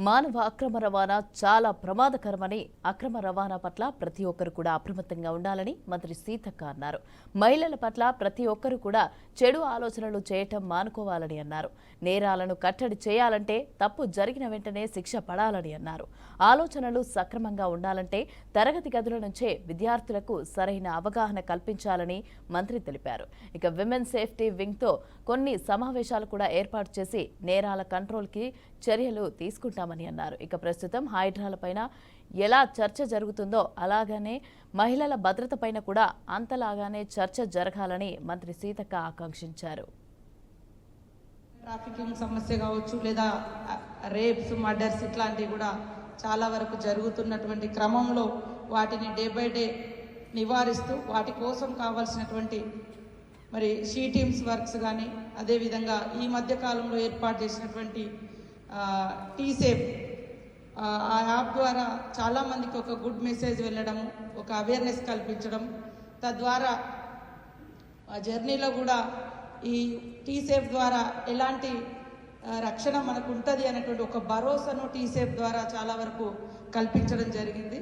మానవ అక్రమ రవాణా చాలా ప్రమాదకరమని, అక్రమ రవాణా పట్ల ప్రతి ఒక్కరు కూడా అప్రమత్తంగా ఉండాలని మంత్రి సీతక్క అన్నారు. మహిళల పట్ల ప్రతి ఒక్కరు కూడా చెడు ఆలోచనలు చేయటం మానుకోవాలని అన్నారు. నేరాలను కట్టడి చేయాలంటే తప్పు జరిగిన వెంటనే శిక్ష పడాలని అన్నారు. ఆలోచనలు సక్రమంగా ఉండాలంటే తరగతి గదుల నుంచే విద్యార్థులకు సరైన అవగాహన కల్పించాలని మంత్రి తెలిపారు. ఇక విమెన్ సేఫ్టీ వింగ్ తో కొన్ని సమావేశాలు కూడా ఏర్పాటు చేసి నేరాల కంట్రోల్ కి చర్యలు తీసుకుంటామని అన్నారు. ఇక ప్రస్తుతం హైడ్రాలపైన ఎలా చర్చ జరుగుతుందో అలాగనే మహిళల భద్రతపైన కూడా అంతలాగానే చర్చ జరగాలని మంత్రి సీతక్క ఆకాంక్షించారు. ట్రాఫికింగ్ సమస్య కావచ్చు, లేదా రేప్స్, మర్డర్స్ ఇట్లాంటివి కూడా చాలా వరకు జరుగుతున్నటువంటి క్రమంలో వాటిని డే బై డే నివారిస్తూ వాటి కోసం కావాల్సినటువంటి మరి షీ టీమ్స్ వర్క్స్ కానీ, అదేవిధంగా ఈ మధ్య కాలంలో ఏర్పాటు చేసినటువంటి టీసేఫ్ ఆ యాప్ ద్వారా చాలామందికి ఒక గుడ్ మెసేజ్ వెళ్ళడం, ఒక అవేర్నెస్ కల్పించడం, తద్వారా ఆ జర్నీలో కూడా ఈ టీసేఫ్ ద్వారా ఎలాంటి రక్షణ మనకు ఉంటుంది అనేటువంటి ఒక భరోసాను టీసేఫ్ ద్వారా చాలా వరకు కల్పించడం జరిగింది.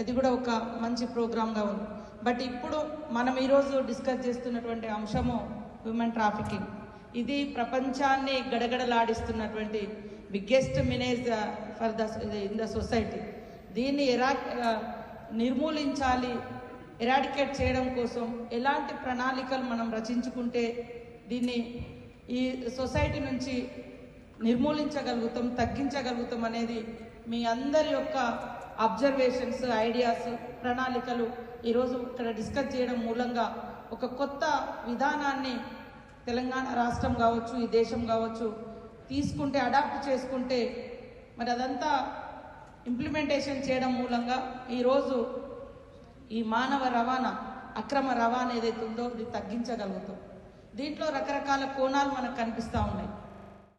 అది కూడా ఒక మంచి ప్రోగ్రామ్గా ఉంది. బట్ ఇప్పుడు మనం ఈరోజు డిస్కస్ చేస్తున్నటువంటి అంశము హ్యూమన్ ట్రాఫికింగ్. ఇది ప్రపంచాన్ని గడగడలాడిస్తున్నటువంటి బిగ్గెస్ట్ మినేజ్ ఇన్ ద సొసైటీ. దీన్ని నిర్మూలించాలి, ఎరాడికేట్ చేయడం కోసం ఎలాంటి ప్రణాళికలు మనం రచించుకుంటే దీన్ని ఈ సొసైటీ నుంచి నిర్మూలించగలుగుతాం, తగ్గించగలుగుతాం అనేది మీ అందరి యొక్క అబ్జర్వేషన్స్, ఐడియాస్, ప్రణాళికలు ఈరోజు ఇక్కడ డిస్కస్ చేయడం మూలంగా ఒక కొత్త విధానాన్ని తెలంగాణ రాష్ట్రం కావచ్చు, ఈ దేశం కావచ్చు తీసుకుంటే, అడాప్ట్ చేసుకుంటే మరి అదంతా ఇంప్లిమెంటేషన్ చేయడం మూలంగా ఈరోజు ఈ మానవ రవాణా, అక్రమ రవాణా ఏదైతే ఉందో ఇది తగ్గించగలుగుతాం. దీంట్లో రకరకాల కోణాలు మనకు కనిపిస్తూ ఉన్నాయి.